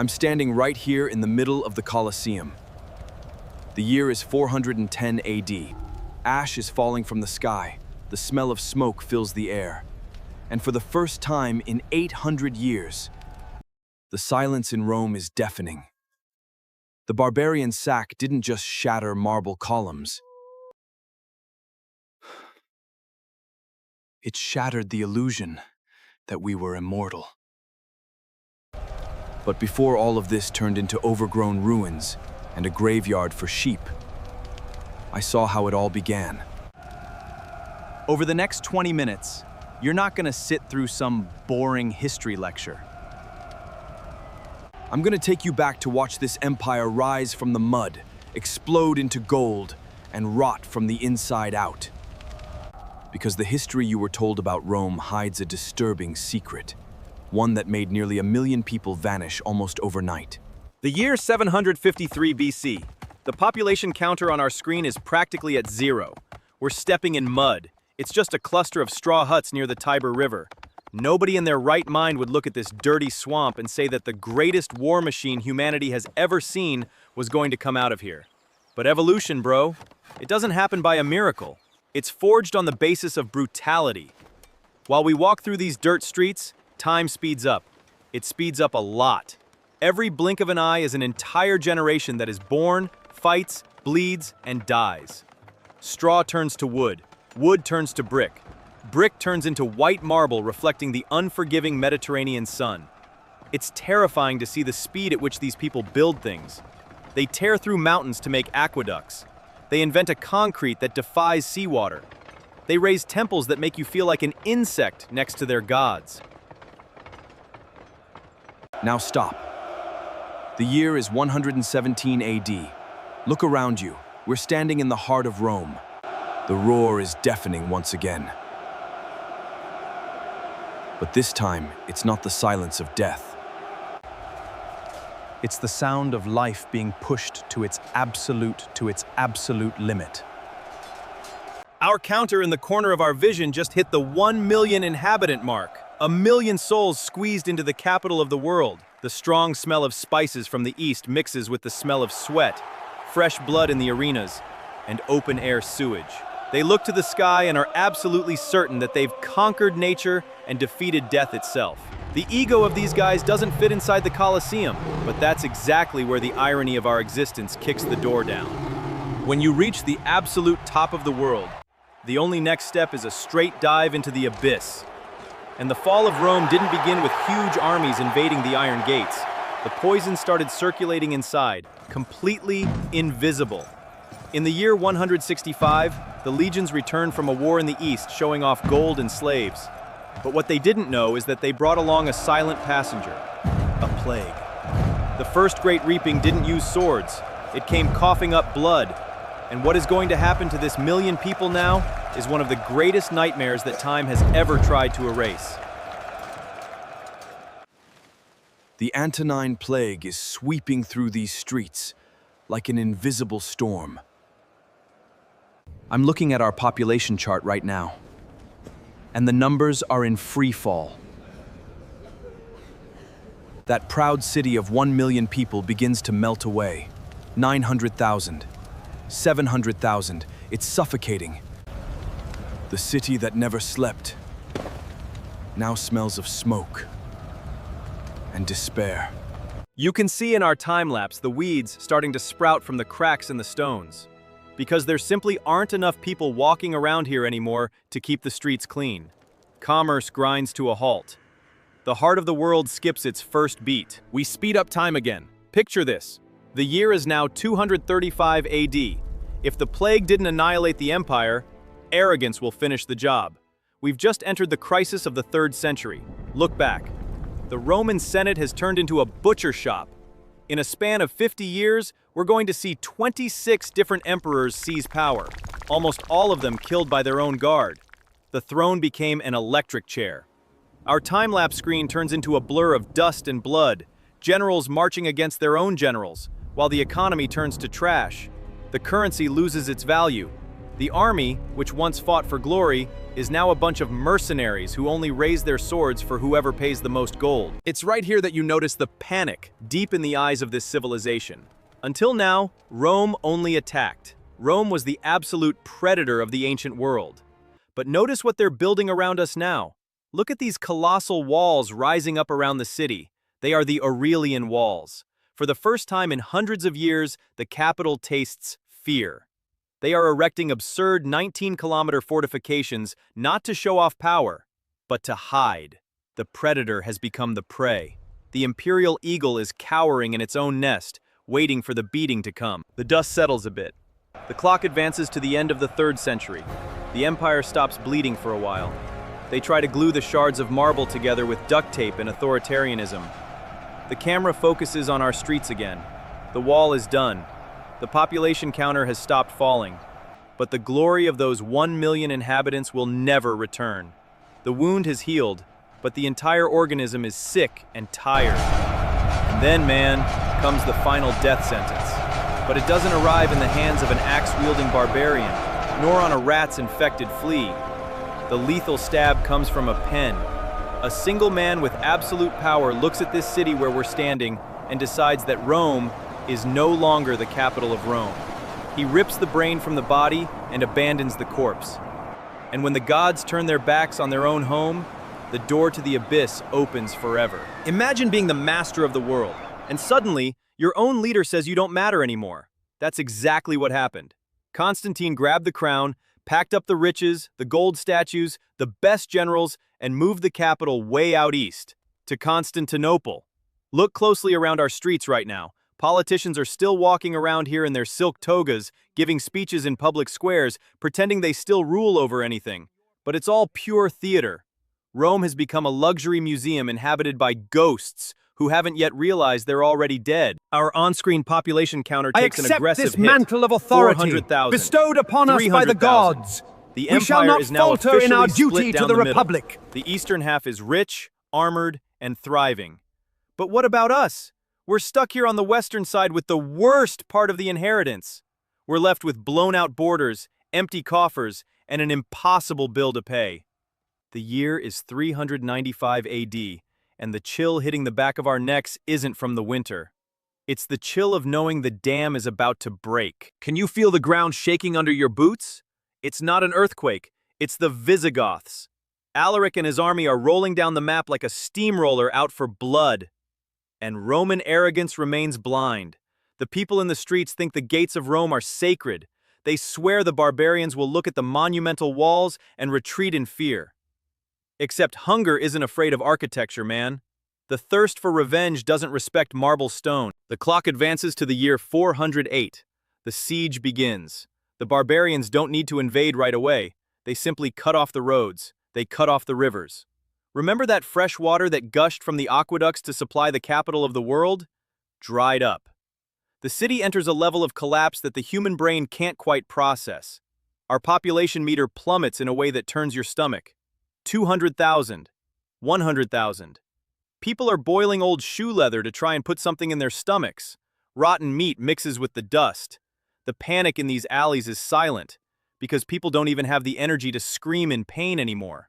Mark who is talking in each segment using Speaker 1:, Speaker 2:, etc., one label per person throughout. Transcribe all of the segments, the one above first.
Speaker 1: I'm standing right here in the middle of the Colosseum. The year is 410 AD. Ash is falling from the sky. The smell of smoke fills the air. And for the first time in 800 years, the silence in Rome is deafening. The barbarian sack didn't just shatter marble columns. It shattered the illusion that we were immortal. But before all of this turned into overgrown ruins and a graveyard for sheep, I saw how it all began.
Speaker 2: Over the next 20 minutes, you're not going to sit through some boring history lecture.
Speaker 1: I'm going to take you back to watch this empire rise from the mud, explode into gold, and rot from the inside out. Because the history you were told about Rome hides a disturbing secret, one that made nearly 1 million people vanish almost overnight.
Speaker 2: The year 753 BC. The population counter on our screen is practically at 0. We're stepping in mud. It's just a cluster of straw huts near the Tiber River. Nobody in their right mind would look at this dirty swamp and say that the greatest war machine humanity has ever seen was going to come out of here. But evolution, bro, it doesn't happen by a miracle. It's forged on the basis of brutality. While we walk through these dirt streets, time speeds up. It speeds up a lot. Every blink of an eye is an entire generation that is born, fights, bleeds, and dies. Straw turns to wood. Wood turns to brick. Brick turns into white marble reflecting the unforgiving Mediterranean sun. It's terrifying to see the speed at which these people build things. They tear through mountains to make aqueducts. They invent a concrete that defies seawater. They raise temples that make you feel like an insect next to their gods.
Speaker 1: Now stop. The year is 117 AD. Look around you. We're standing in the heart of Rome. The roar is deafening once again. But this time, it's not the silence of death.
Speaker 2: It's the sound of life being pushed to its absolute limit. Our counter in the corner of our vision just hit the 1 million inhabitant mark. 1 million souls squeezed into the capital of the world. The strong smell of spices from the east mixes with the smell of sweat, fresh blood in the arenas, and open-air sewage. They look to the sky and are absolutely certain that they've conquered nature and defeated death itself. The ego of these guys doesn't fit inside the Colosseum, but that's exactly where the irony of our existence kicks the door down. When you reach the absolute top of the world, the only next step is a straight dive into the abyss. And the fall of Rome didn't begin with huge armies invading the Iron Gates. The poison started circulating inside, completely invisible. In the year 165, the legions returned from a war in the east showing off gold and slaves. But what they didn't know is that they brought along a silent passenger, a plague. The first great reaping didn't use swords. It came coughing up blood. And what is going to happen to this 1 million people now is one of the greatest nightmares that time has ever tried to erase.
Speaker 1: The Antonine Plague is sweeping through these streets like an invisible storm.
Speaker 2: I'm looking at our population chart right now, and the numbers are in free fall.
Speaker 1: That proud city of 1 million people begins to melt away. 900,000, 700,000, it's suffocating. The city that never slept now smells of smoke and despair.
Speaker 2: You can see in our time-lapse the weeds starting to sprout from the cracks in the stones, because there simply aren't enough people walking around here anymore to keep the streets clean. Commerce grinds to a halt. The heart of the world skips its first beat. We speed up time again. Picture this. The year is now 235 AD. If the plague didn't annihilate the empire, arrogance will finish the job. We've just entered the crisis of the 3rd century. Look back. The Roman Senate has turned into a butcher shop. In a span of 50 years, we're going to see 26 different emperors seize power, almost all of them killed by their own guard. The throne became an electric chair. Our time-lapse screen turns into a blur of dust and blood, generals marching against their own generals, while the economy turns to trash. The currency loses its value. The army, which once fought for glory, is now a bunch of mercenaries who only raise their swords for whoever pays the most gold. It's right here that you notice the panic deep in the eyes of this civilization. Until now, Rome only attacked. Rome was the absolute predator of the ancient world. But notice what they're building around us now. Look at these colossal walls rising up around the city. They are the Aurelian walls. For the first time in hundreds of years, the capital tastes fear. They are erecting absurd 19-kilometer fortifications not to show off power, but to hide. The predator has become the prey. The imperial eagle is cowering in its own nest, waiting for the beating to come. The dust settles a bit. The clock advances to the end of the 3rd century. The empire stops bleeding for a while. They try to glue the shards of marble together with duct tape and authoritarianism. The camera focuses on our streets again. The wall is done. The population counter has stopped falling. But the glory of those 1 million inhabitants will never return. The wound has healed, but the entire organism is sick and tired. And then, man, comes the final death sentence. But it doesn't arrive in the hands of an axe-wielding barbarian, nor on a rat's infected flea. The lethal stab comes from a pen. A single man with absolute power looks at this city where we're standing and decides that Rome is no longer the capital of Rome. He rips the brain from the body and abandons the corpse. And when the gods turn their backs on their own home, the door to the abyss opens forever. Imagine being the master of the world, and suddenly, your own leader says you don't matter anymore. That's exactly what happened. Constantine grabbed the crown, packed up the riches, the gold statues, the best generals, and moved the capital way out east, to Constantinople. Look closely around our streets right now. Politicians are still walking around here in their silk togas, giving speeches in public squares, pretending they still rule over anything. But it's all pure theater. Rome has become a luxury museum inhabited by ghosts who haven't yet realized they're already dead. Our on-screen population counter takes an aggressive
Speaker 3: this mantle of authority
Speaker 2: 400,000,
Speaker 3: bestowed upon us by the gods.
Speaker 2: The
Speaker 3: We shall
Speaker 2: empire
Speaker 3: not
Speaker 2: is now
Speaker 3: falter in our
Speaker 2: officially
Speaker 3: duty
Speaker 2: split
Speaker 3: to
Speaker 2: down
Speaker 3: the
Speaker 2: middle.
Speaker 3: Republic.
Speaker 2: The eastern half is rich, armored, and thriving. But what about us? We're stuck here on the western side with the worst part of the inheritance. We're left with blown-out borders, empty coffers, and an impossible bill to pay. The year is 395 AD, and the chill hitting the back of our necks isn't from the winter. It's the chill of knowing the dam is about to break. Can you feel the ground shaking under your boots? It's not an earthquake, it's the Visigoths. Alaric and his army are rolling down the map like a steamroller out for blood. And Roman arrogance remains blind. The people in the streets think the gates of Rome are sacred. They swear the barbarians will look at the monumental walls and retreat in fear. Except hunger isn't afraid of architecture, man. The thirst for revenge doesn't respect marble stone. The clock advances to the year 408. The siege begins. The barbarians don't need to invade right away. They simply cut off the roads. They cut off the rivers. Remember that fresh water that gushed from the aqueducts to supply the capital of the world? Dried up. The city enters a level of collapse that the human brain can't quite process. Our population meter plummets in a way that turns your stomach. 200,000. 100,000. People are boiling old shoe leather to try and put something in their stomachs. Rotten meat mixes with the dust. The panic in these alleys is silent, because people don't even have the energy to scream in pain anymore.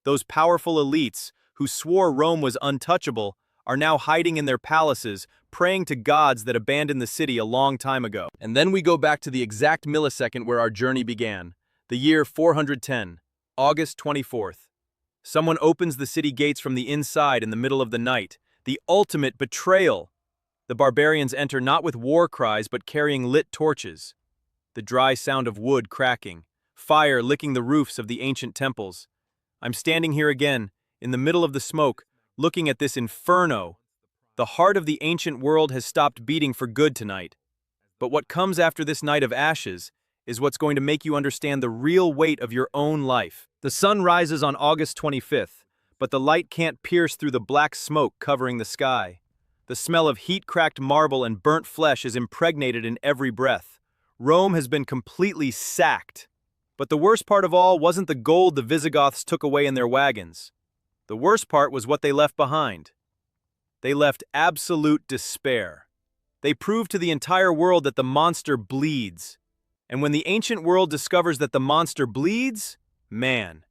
Speaker 2: Those powerful elites, who swore Rome was untouchable, are now hiding in their palaces, praying to gods that abandoned the city a long time ago. And then we go back to the exact millisecond where our journey began, the year 410, August 24th. Someone opens the city gates from the inside in the middle of the night, the ultimate betrayal. The barbarians enter not with war cries but carrying lit torches. The dry sound of wood cracking, fire licking the roofs of the ancient temples. I'm standing here again, in the middle of the smoke, looking at this inferno. The heart of the ancient world has stopped beating for good tonight. But what comes after this night of ashes is what's going to make you understand the real weight of your own life. The sun rises on August 25th, but the light can't pierce through the black smoke covering the sky. The smell of heat-cracked marble and burnt flesh is impregnated in every breath. Rome has been completely sacked. But the worst part of all wasn't the gold the Visigoths took away in their wagons. The worst part was what they left behind. They left absolute despair. They proved to the entire world that the monster bleeds. And when the ancient world discovers that the monster bleeds, man,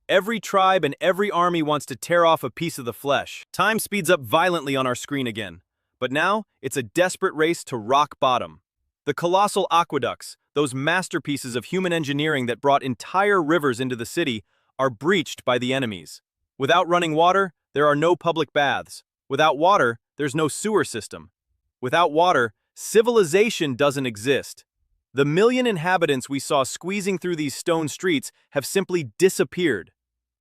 Speaker 2: every tribe and every army wants to tear off a piece of the flesh. Time speeds up violently on our screen again. But now, it's a desperate race to rock bottom. The colossal aqueducts, those masterpieces of human engineering that brought entire rivers into the city, are breached by the enemies. Without running water, there are no public baths. Without water, there's no sewer system. Without water, civilization doesn't exist. The million inhabitants we saw squeezing through these stone streets have simply disappeared.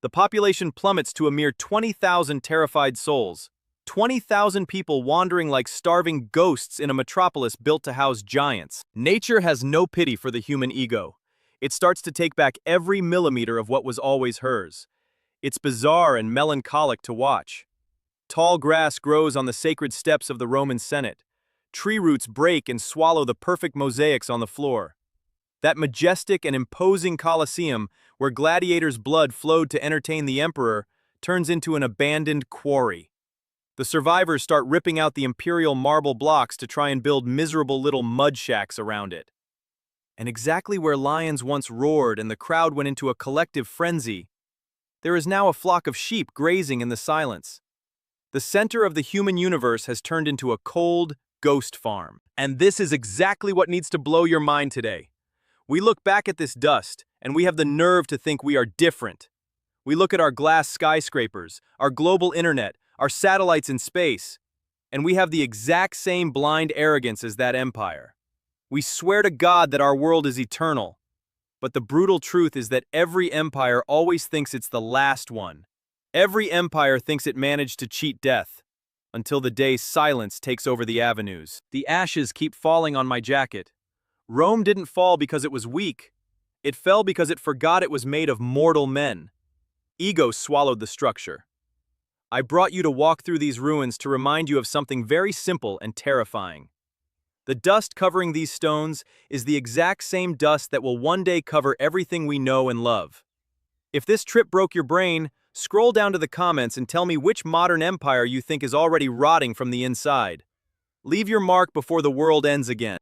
Speaker 2: The population plummets to a mere 20,000 terrified souls. 20,000 people wandering like starving ghosts in a metropolis built to house giants. Nature has no pity for the human ego. It starts to take back every millimeter of what was always hers. It's bizarre and melancholic to watch. Tall grass grows on the sacred steps of the Roman Senate. Tree roots break and swallow the perfect mosaics on the floor. That majestic and imposing Colosseum, where gladiators' blood flowed to entertain the emperor, turns into an abandoned quarry. The survivors start ripping out the imperial marble blocks to try and build miserable little mud shacks around it. And exactly where lions once roared and the crowd went into a collective frenzy, there is now a flock of sheep grazing in the silence. The center of the human universe has turned into a cold, ghost farm. And this is exactly what needs to blow your mind today. We look back at this dust, and we have the nerve to think we are different. We look at our glass skyscrapers, our global internet, our satellites in space, and we have the exact same blind arrogance as that empire. We swear to God that our world is eternal, but the brutal truth is that every empire always thinks it's the last one. Every empire thinks it managed to cheat death, until the day silence takes over the avenues. The ashes keep falling on my jacket. Rome didn't fall because it was weak. It fell because it forgot it was made of mortal men. Ego swallowed the structure. I brought you to walk through these ruins to remind you of something very simple and terrifying. The dust covering these stones is the exact same dust that will one day cover everything we know and love. If this trip broke your brain, scroll down to the comments and tell me which modern empire you think is already rotting from the inside. Leave your mark before the world ends again.